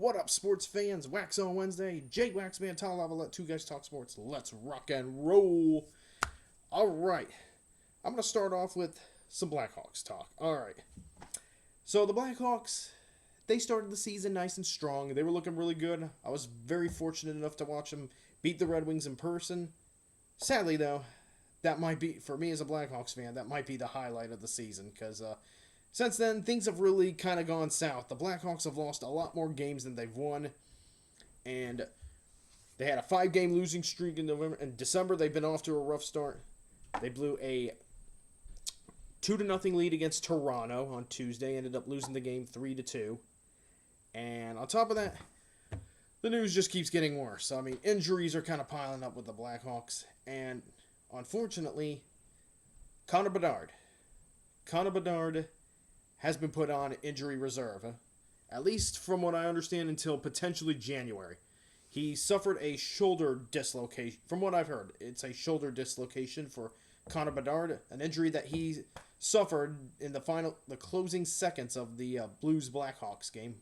What up, sports fans? Waxon Wednesday, Jake Waxman, Tom Lava, let two guys talk sports. Let's rock and roll. All right, I'm going to start off with some Blackhawks talk. All right, so the Blackhawks, they started the season nice and strong. They were looking really good. I was very fortunate enough to watch them beat the Red Wings in person. Sadly, though, that might be, for me as a Blackhawks fan, that might be the highlight of the season because since then, things have really kind of gone south. The Blackhawks have lost a lot more games than they've won. And they had a 5-game losing streak in November. In December, they've been off to a rough start. They blew a 2-0 lead against Toronto on Tuesday. Ended up losing the game 3-2. And on top of that, the news just keeps getting worse. I mean, injuries are kind of piling up with the Blackhawks. And unfortunately, Connor Bedard has been put on injury reserve, at least from what I understand until potentially January. He suffered a shoulder dislocation. From what I've heard, it's a shoulder dislocation for Connor Bedard, an injury that he suffered in the closing seconds of the Blues Blackhawks game.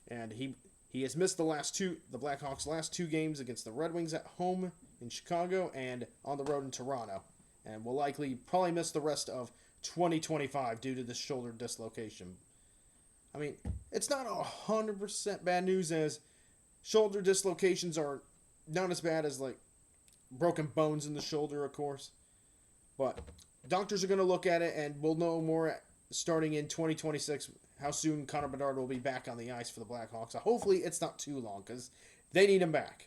And he has missed the Blackhawks' last 2 games against the Red Wings at home in Chicago and on the road in Toronto, and will probably miss the rest of 2025 due to this shoulder dislocation. I mean, it's not 100% bad news, as shoulder dislocations are not as bad as like broken bones in the shoulder, of course. But doctors are going to look at it, and we'll know more starting in 2026 how soon Connor Bedard will be back on the ice for the Blackhawks. So hopefully it's not too long, because they need him back.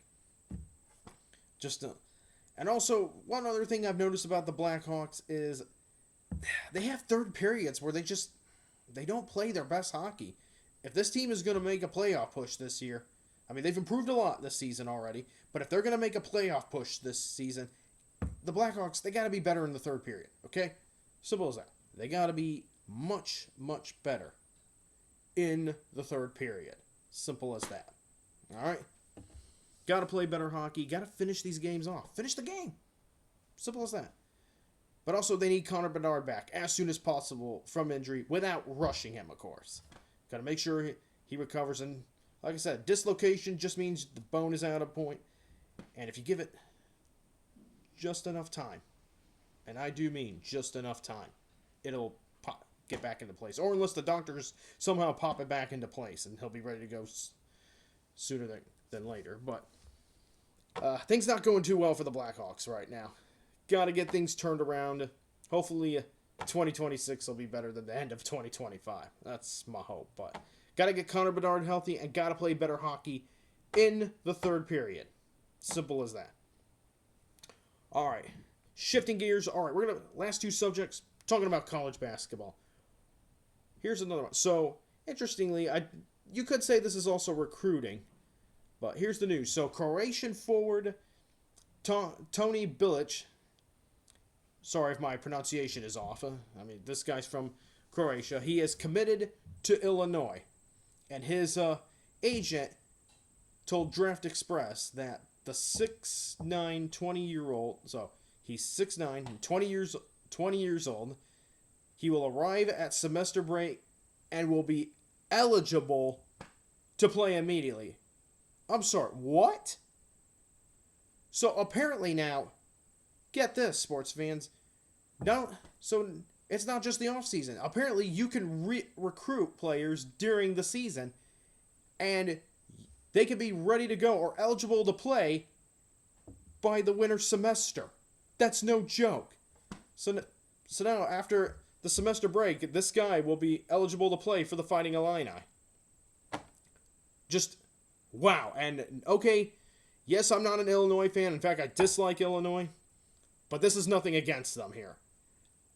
And also, one other thing I've noticed about the Blackhawks is they have third periods where they don't play their best hockey. If this team is going to make a playoff push this year, I mean, they've improved a lot this season already, but if they're going to make a playoff push this season, the Blackhawks, they got to be better in the third period, okay? Simple as that. They got to be much, much better in the third period. Simple as that. All right? Got to play better hockey. Got to finish these games off. Finish the game. Simple as that. But also, they need Connor Bedard back as soon as possible from injury without rushing him, of course. Got to make sure he recovers. And like I said, dislocation just means the bone is out of point. And if you give it just enough time, and I do mean just enough time, it'll get back into place. Or unless the doctors somehow pop it back into place, and he'll be ready to go sooner than later. But things not going too well for the Blackhawks right now. Got to get things turned around. Hopefully, 2026 will be better than the end of 2025. That's my hope. But got to get Connor Bedard healthy and got to play better hockey in the third period. Simple as that. All right. Shifting gears. All right, we're going to, last 2 subjects, talking about college basketball. Here's another one. So, interestingly, you could say this is also recruiting, but here's the news. So, Croatian forward Toni Bilic, sorry if my pronunciation is off. I mean, this guy's from Croatia. He is committed to Illinois. And his agent told Draft Express that the 6'9", 20-year-old, so he's 6'9", 20 years old. He will arrive at semester break and will be eligible to play immediately. I'm sorry, what? So apparently now, get this, sports fans. So it's not just the offseason. Apparently you can recruit players during the season, and they can be ready to go or eligible to play by the winter semester. That's no joke. So now, after the semester break, this guy will be eligible to play for the Fighting Illini. Just, wow. And, okay, yes, I'm not an Illinois fan. In fact, I dislike Illinois. But this is nothing against them here.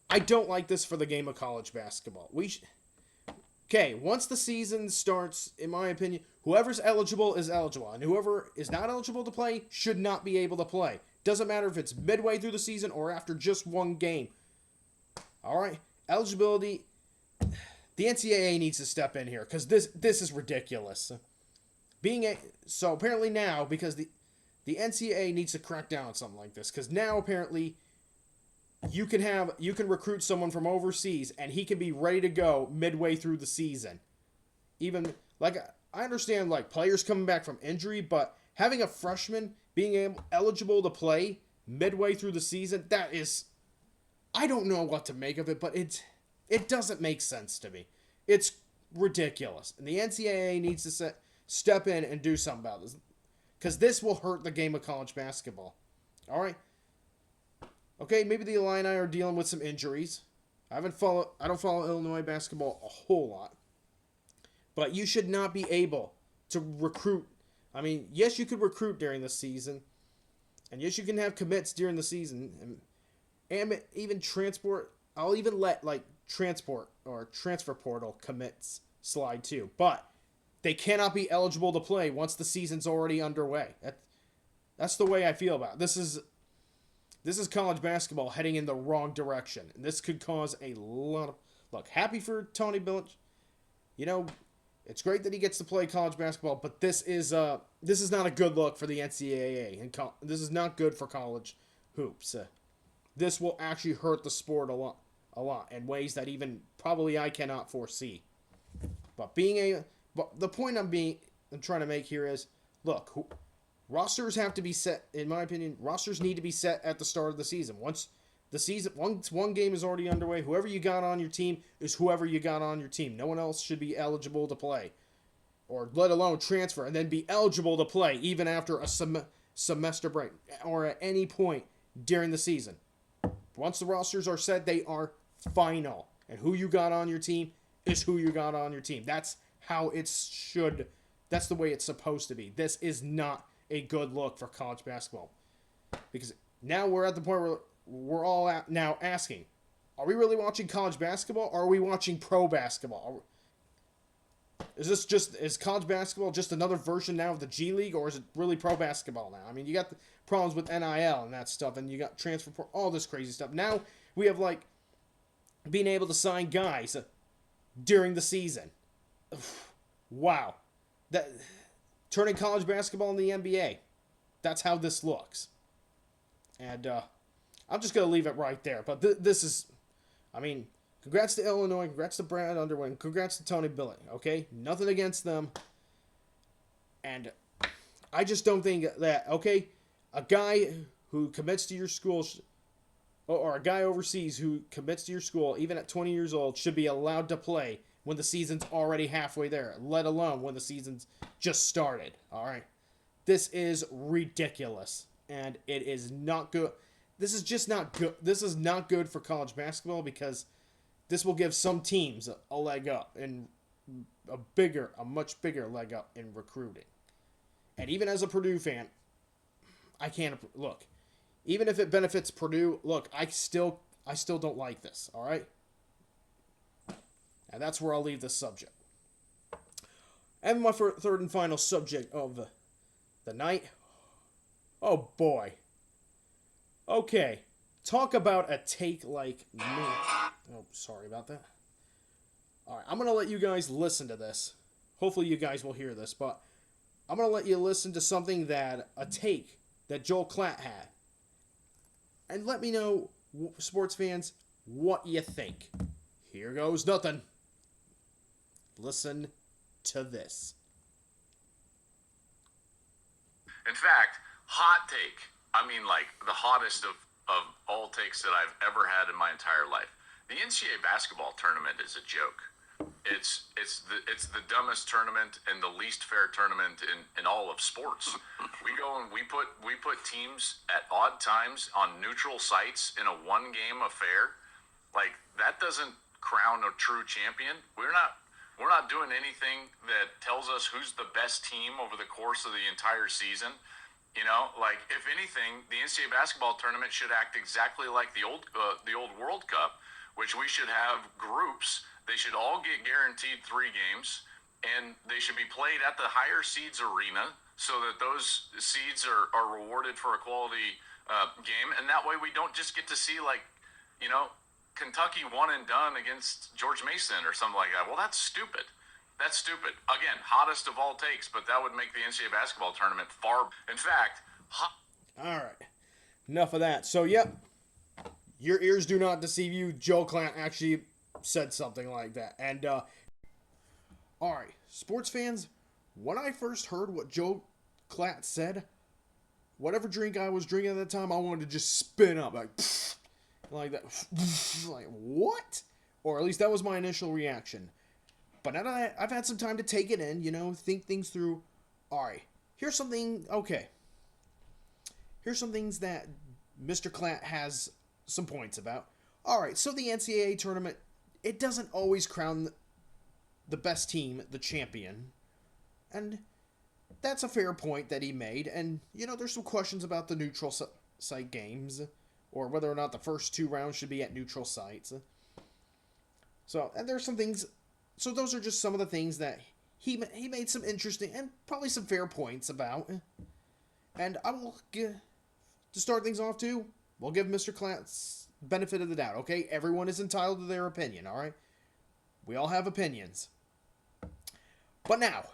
I don't like this for the game of college basketball. Okay, once the season starts, in my opinion, whoever's eligible is eligible. And whoever is not eligible to play should not be able to play. Doesn't matter if it's midway through the season or after just 1 game. All right, eligibility. The NCAA needs to step in here because this is ridiculous. So apparently now, because the NCAA needs to crack down on something like this, because now apparently you can recruit someone from overseas and he can be ready to go midway through the season. Even like I understand like players coming back from injury, but having a freshman being eligible to play midway through the season, that is, I don't know what to make of it, but it doesn't make sense to me. It's ridiculous, and the NCAA needs to step in and do something about this, because this will hurt the game of college basketball. All right. Okay, maybe the Illini are dealing with some injuries. I don't follow Illinois basketball a whole lot. But you should not be able to recruit. I mean, yes, you could recruit during the season. And yes, you can have commits during the season. And even transport. I'll even let, like, transport or transfer portal commits slide too. But they cannot be eligible to play once the season's already underway. That's the way I feel about it. This is college basketball heading in the wrong direction. And this could cause a lot of... Look, happy for Toni Bilic. You know, it's great that he gets to play college basketball, but this is not a good look for the NCAA. And this is not good for college hoops. This will actually hurt the sport a lot in ways that even probably I cannot foresee. But the point I'm trying to make here is, look, rosters have to be set, in my opinion, rosters need to be set at the start of the season. Once one game is already underway, whoever you got on your team is whoever you got on your team. No one else should be eligible to play, or let alone transfer, and then be eligible to play even after a semester break or at any point during the season. Once the rosters are set, they are final. And who you got on your team is who you got on your team. That's how it should. That's the way it's supposed to be. This is not a good look for college basketball. Because now we're at the point where we're all now asking, are we really watching college basketball, or are we watching pro basketball? Is college basketball just another version now of the G League, or is it really pro basketball now? I mean, you got the problems with NIL and that stuff, and you got transfer, all this crazy stuff. Now we have, like, being able to sign guys during the season. Wow. Turning college basketball in the NBA. That's how this looks. And I'm just going to leave it right there. But this is, I mean, congrats to Illinois, congrats to Brad Underwood, congrats to Toni Bilic, okay? Nothing against them. And I just don't think that, okay, a guy who commits to your school, or a guy overseas who commits to your school, even at 20 years old, should be allowed to play when the season's already halfway there, let alone when the season's just started, all right? This is ridiculous, and it is not good. This is just not good. This is not good for college basketball, because this will give some teams a leg up, and a much bigger leg up in recruiting. And even as a Purdue fan, I can't look. Even if it benefits Purdue, look, I still don't like this, all right? And that's where I'll leave this subject. And my third and final subject of the night. Oh, boy. Okay. Talk about a take like me. Oh, sorry about that. All right, I'm going to let you guys listen to this. Hopefully you guys will hear this, but I'm going to let you listen to a take that Joel Klatt had. And let me know, sports fans, what you think. Here goes nothing. Listen to this. In fact, hot take. I mean, like, the hottest of all takes that I've ever had in my entire life. The NCAA basketball tournament is a joke. It's the dumbest tournament and the least fair tournament in all of sports. We go and we put teams at odd times on neutral sites in a one-game affair. Like, that doesn't crown a true champion. We're not doing anything that tells us who's the best team over the course of the entire season. You know, like, if anything, the NCAA basketball tournament should act exactly like the old World Cup, which we should have groups. They should all get guaranteed 3 games, and they should be played at the higher seeds arena so that those seeds are rewarded for a quality game. And that way we don't just get to see, like, you know, Kentucky one and done against George Mason or something like that. Well, that's stupid. That's stupid. Again, hottest of all takes, but that would make the NCAA basketball tournament far... In fact... All right. Enough of that. So, yep. Your ears do not deceive you. Joel Klatt actually said something like that. And, all right. Sports fans, when I first heard what Joe Klatt said, whatever drink I was drinking at that time, I wanted to just spin up like that. Like, what? Or at least that was my initial reaction. But now that I've had some time to take it in, think things through. All right, here's some things that Mr. Klatt has some points about. All right, so the NCAA tournament, it doesn't always crown the best team the champion. And that's a fair point that he made. And, there's some questions about the neutral site games, or whether or not the first 2 rounds should be at neutral sites. So, and there's some things. So those are just some of the things that he made some interesting and probably some fair points about. And I will to start things off too, we'll give Mr. Klatt's benefit of the doubt, okay? Everyone is entitled to their opinion, all right? We all have opinions. But now,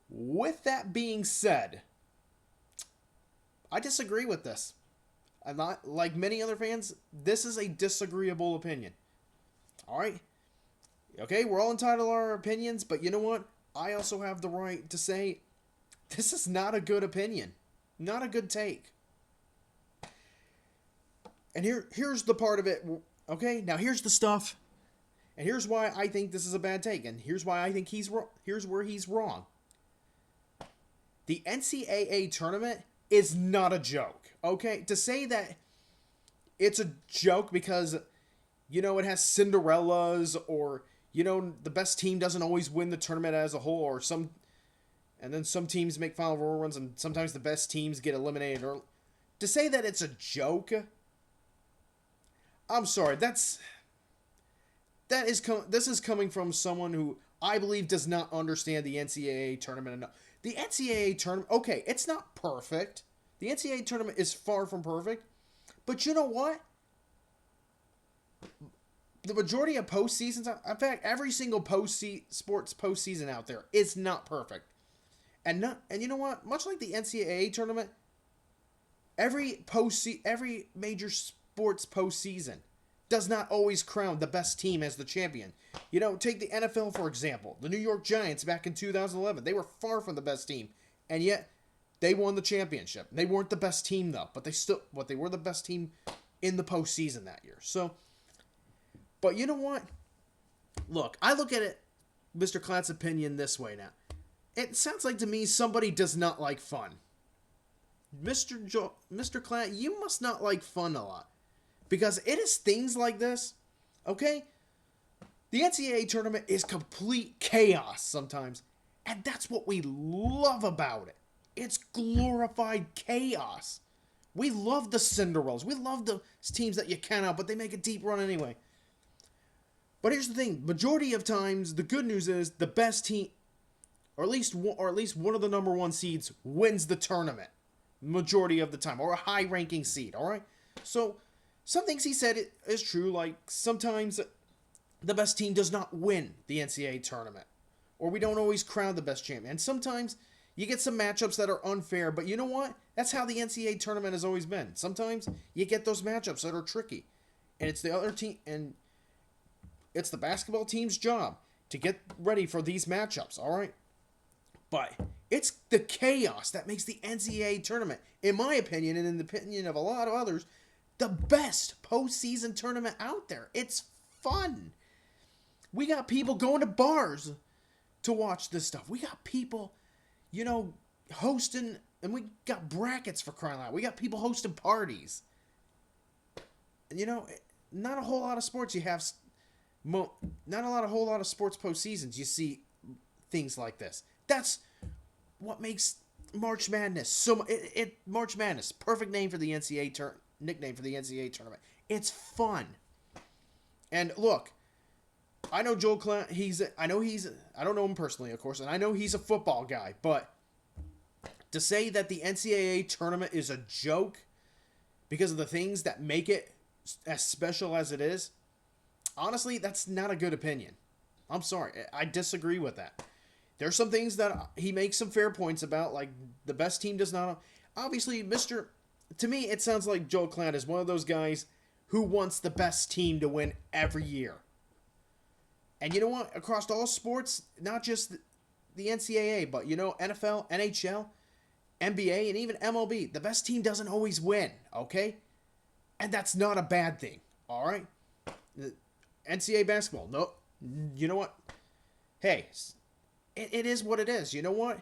with that being said, I disagree with this. I'm not, like many other fans, this is a disagreeable opinion. All right? Okay, we're all entitled to our opinions, but you know what? I also have the right to say, this is not a good opinion. Not a good take. And here's the part of it, okay? Now here's the stuff, and here's why I think this is a bad take, and here's why I think he's wrong. Here's where he's wrong. The NCAA tournament is not a joke, okay? To say that it's a joke because, it has Cinderellas, or, the best team doesn't always win the tournament as a whole, or and then some teams make Final Four runs, and sometimes the best teams get eliminated early. To say that it's a joke, I'm sorry, this is coming from someone who I believe does not understand the NCAA tournament enough. The NCAA tournament, okay, it's not perfect. The NCAA tournament is far from perfect. But you know what? The majority of postseasons, in fact, every single sports postseason out there is not perfect. And you know what? Much like the NCAA tournament, every major sports postseason does not always crown the best team as the champion. Take the NFL, for example. The New York Giants back in 2011. They were far from the best team, and yet they won the championship. They weren't the best team, though, but they were the best team in the postseason that year. So, but you know what? Look, I look at it, Mr. Klatt's opinion, this way now. It sounds like to me somebody does not like fun. Mr. Klatt, you must not like fun a lot. Because it is things like this, okay? The NCAA tournament is complete chaos sometimes. And that's what we love about it. It's glorified chaos. We love the Cinderellas. We love the teams that you count out, but they make a deep run anyway. But here's the thing. Majority of times, the good news is the best team, or at least one of the number 1 seeds, wins the tournament. Majority of the time. Or a high-ranking seed, all right? So, some things he said is true, like sometimes the best team does not win the NCAA tournament. Or we don't always crown the best champion. And sometimes you get some matchups that are unfair, but you know what? That's how the NCAA tournament has always been. Sometimes you get those matchups that are tricky. And it's the other team, and it's the basketball team's job to get ready for these matchups, all right? But it's the chaos that makes the NCAA tournament, in my opinion, and in the opinion of a lot of others, the best postseason tournament out there. It's fun. We got people going to bars to watch this stuff. We got people, hosting, and we got brackets for crying out. We got people hosting parties. And, not a whole lot of sports you have, not a whole lot of sports postseasons you see things like this. That's what makes March Madness March Madness, perfect name for the NCAA nickname for the NCAA tournament. It's fun. And look, I know Joel Klatt, I don't know him personally, of course, and I know he's a football guy, but to say that the NCAA tournament is a joke because of the things that make it as special as it is, honestly, that's not a good opinion. I'm sorry. I disagree with that. There's some things that he makes some fair points about, like the best team does not. Obviously, to me, it sounds like Joel Klatt is one of those guys who wants the best team to win every year. And you know what? Across all sports, not just the NCAA, but NFL, NHL, NBA, and even MLB, the best team doesn't always win, okay? And that's not a bad thing, all right? The NCAA basketball, no, you know what? Hey, it is what it is. You know what?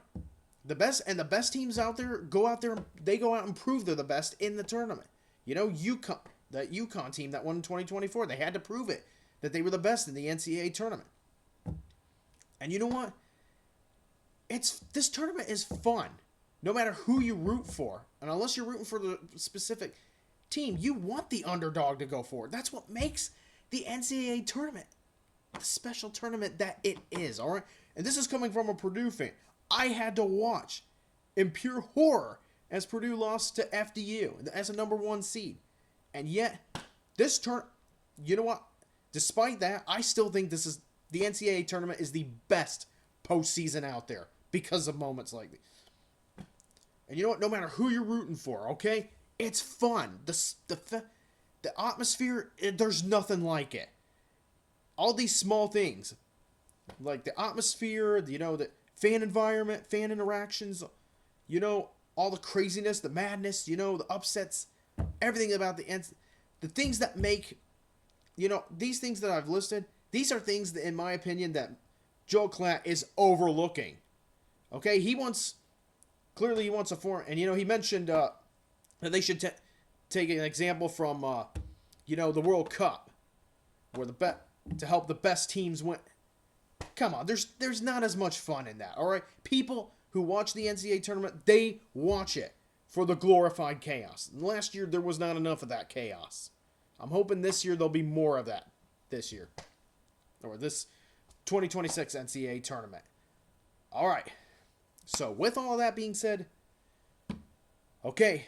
The best teams out there go out there. They go out and prove they're the best in the tournament. UConn, that UConn team that won in 2024, they had to prove it that they were the best in the NCAA tournament. And you know what? This tournament is fun, no matter who you root for, and unless you're rooting for the specific team, you want the underdog to go forward. That's what makes the NCAA tournament the special tournament that it is. All right, and this is coming from a Purdue fan. I had to watch in pure horror as Purdue lost to FDU as a number 1 seed. And yet, you know what? Despite that, I still think the NCAA tournament is the best postseason out there because of moments like these. And you know what? No matter who you're rooting for, okay? It's fun. The atmosphere, there's nothing like it. All these small things, like the atmosphere, the fan environment, fan interactions, all the craziness, the madness, the upsets, everything about the things that make, these things that I've listed, these are things that, in my opinion, that Joel Klatt is overlooking. Okay, he wants a form, and he mentioned that they should take an example from, the World Cup, where to help the best teams win. Come on, there's not as much fun in that, all right? People who watch the NCAA tournament, they watch it for the glorified chaos. And last year, there was not enough of that chaos. I'm hoping this year there'll be more of that this year. Or this 2026 NCAA tournament. All right. So, with all that being said, okay,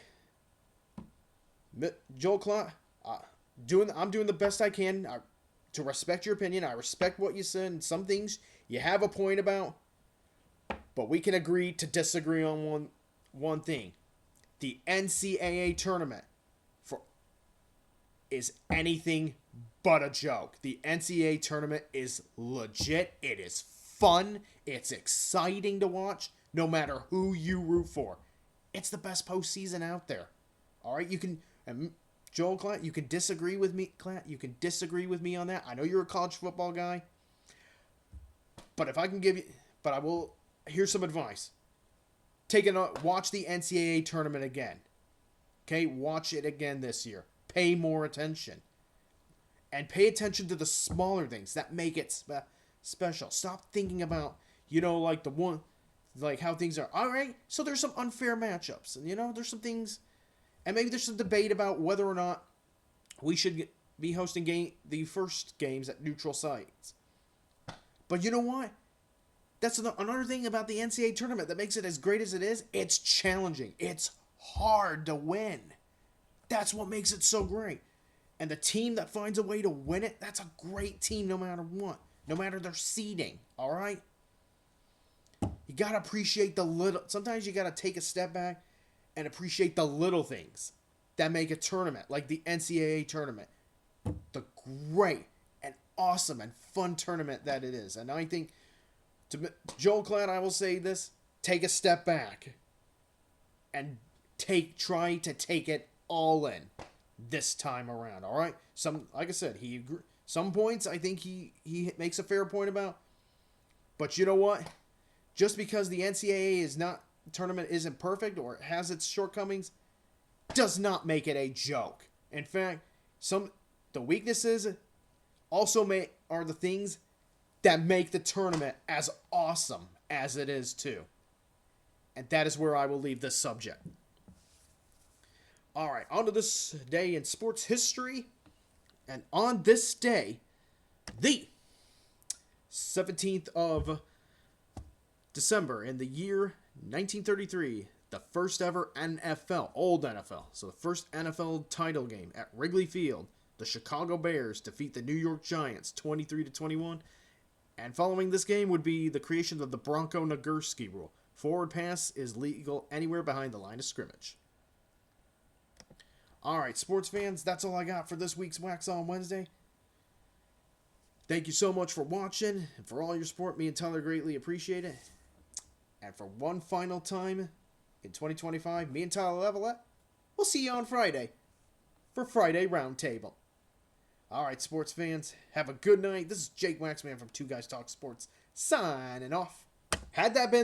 Joel Klatt, I'm doing the best I can to respect your opinion. I respect what you said, and some things you have a point about, but we can agree to disagree on one thing. The NCAA tournament is anything but a joke. The NCAA tournament is legit. It is fun. It's exciting to watch, no matter who you root for. It's the best postseason out there. All right, Joel Klatt, you can disagree with me, Klatt. You can disagree with me on that. I know you're a college football guy, but I will. Here's some advice. Watch the NCAA tournament again. Okay, watch it again this year. Pay more attention, and pay attention to the smaller things that make it special. Stop thinking about how things are. All right, so there's some unfair matchups, and there's some things. And maybe there's some debate about whether or not we should be hosting the first games at neutral sites. But you know what? That's another thing about the NCAA tournament that makes it as great as it is. It's challenging. It's hard to win. That's what makes it so great. And the team that finds a way to win it, that's a great team no matter what. No matter their seeding. All right? You got to appreciate the little. Sometimes you got to take a step back and appreciate the little things that make a tournament, like the NCAA tournament, the great and awesome and fun tournament that it is. And I think, to Joel Klatt, I will say this: take a step back and try to take it all in this time around. All right, like I said, some points I think he makes a fair point about, but you know what? Just because the NCAA tournament isn't perfect or has its shortcomings does not make it a joke. In fact, the weaknesses also are the things that make the tournament as awesome as it is too. And that is where I will leave this subject. All right, on to this day in sports history. And on this day, the 17th of December in the year 1933, the first ever old NFL, so the first NFL title game at Wrigley Field, the Chicago Bears defeat the New York Giants 23-21, and following this game would be the creation of the Bronco-Nagurski rule. Forward pass is legal anywhere behind the line of scrimmage. All right, sports fans, that's all I got for this week's Waxon Wednesday. Thank you so much for watching and for all your support. Me and Tyler greatly appreciate it. And for one final time in 2025, me and Tyler Levelette, we'll see you on Friday for Friday Roundtable. All right, sports fans, have a good night. This is Jake Waxman from Two Guys Talk Sports signing off. Had that been